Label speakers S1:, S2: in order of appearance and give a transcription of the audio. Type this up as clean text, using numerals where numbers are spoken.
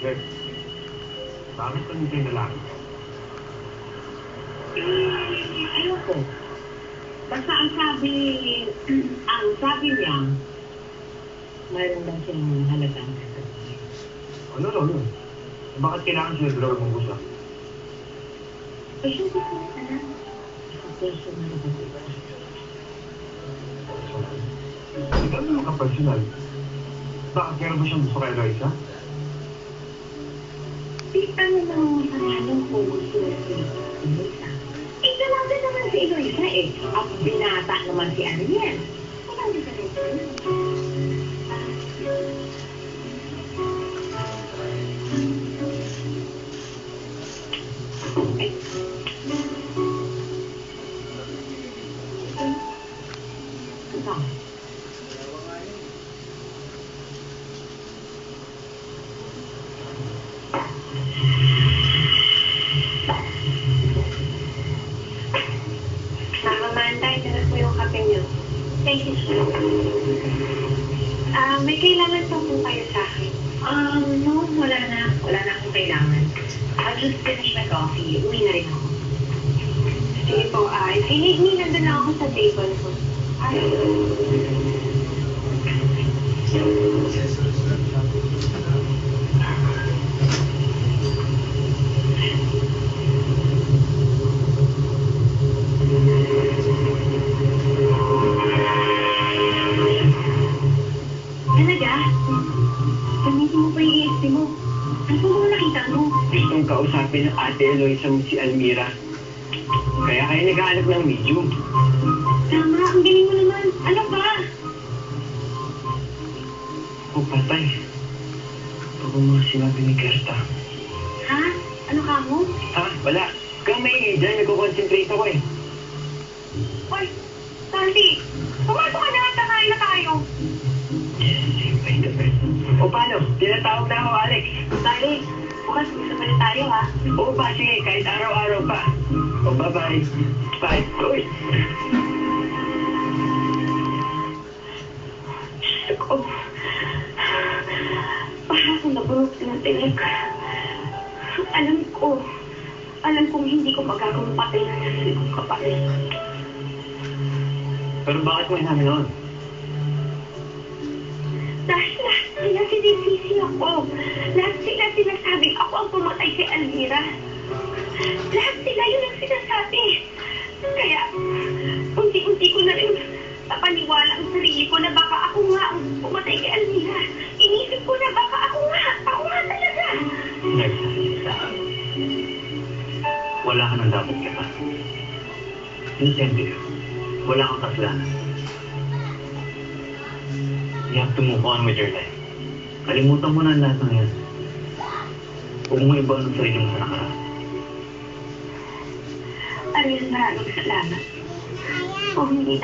S1: Joseph, bakit ka nito yung lalaki?
S2: Ayun ko. Basta ang sabi niya, mayroon lang siyang halagang sasabihin.
S1: Ano? Bakit kailangan siya dalawa mong usap?
S2: Eh, hindi ko alam. Personal na ba ito?
S1: Hindi ka naman ka-personal. Bakit meron ba siyang gusto kay Eloisa?
S2: Ano naman masanalong kung gusto niya si Eloisa? Eh, grabe naman si Eloisa eh. At binata naman si Ariel. Walang diferensya naman. Ay. Ito. Mamamantay, sarap mo yung kape niyo. Thank you, sir. May kailangan pa po kayo sa akin. No, wala na. Wala na akong kailangan. I'll just finish my coffee. Uwi na rin ako. Sige po, if you need me, nandun lang ako sa table po. Talaga? Gamitin mo pa yung ESP mo. Ano po mga nakita mo?
S3: Gustong kausapin ng ate Eloisa mo si Almira. Kaya kayo naghahanap ng medium.
S2: Tama, ang galing mo naman. Ano ba?
S3: O patay. Ako mga sinabi ni Gerta.
S2: Ha? Ano ka mo?
S3: Ha? Wala. Kang maingay dyan. Nagko-concentrate ako eh.
S2: Hoy, Sandy! Pumasok ka na at kakain na tayo.
S3: O paano? Tinatawag na ako, Alex.
S2: Bali, bukas gusto pa rin tayo ha.
S3: Oo ba? Sige, kahit araw-araw pa. O bye-bye. Bye. Uy!
S2: Ako, para akong nabulok ng tinik. Alam kong hindi ko magagawang patay ng sarili kong kapatid.
S3: Pero bakit mo inamin noon?
S2: Dahil lahat sila sinisisi ako. Lahat sila sinasabing ako ang pumatay kay Almira. Lahat sila yun ang sinasabi. Kaya, unti-unti ko na rin napaniwala ang sarili ko na baka ako nga ang pumatay kay Almira. Inisip ko na baka ako nga talaga.
S3: Nagsasalita. Wala ka nang dapat ka. Incentive. Wala kang kasalanan. You have to move on with your life. Kalimutan mo na ang lahat ng yan. Huwag mo iba ng sarili mo sa nakaraan.
S2: Ariel, maraming salamat. Kung hindi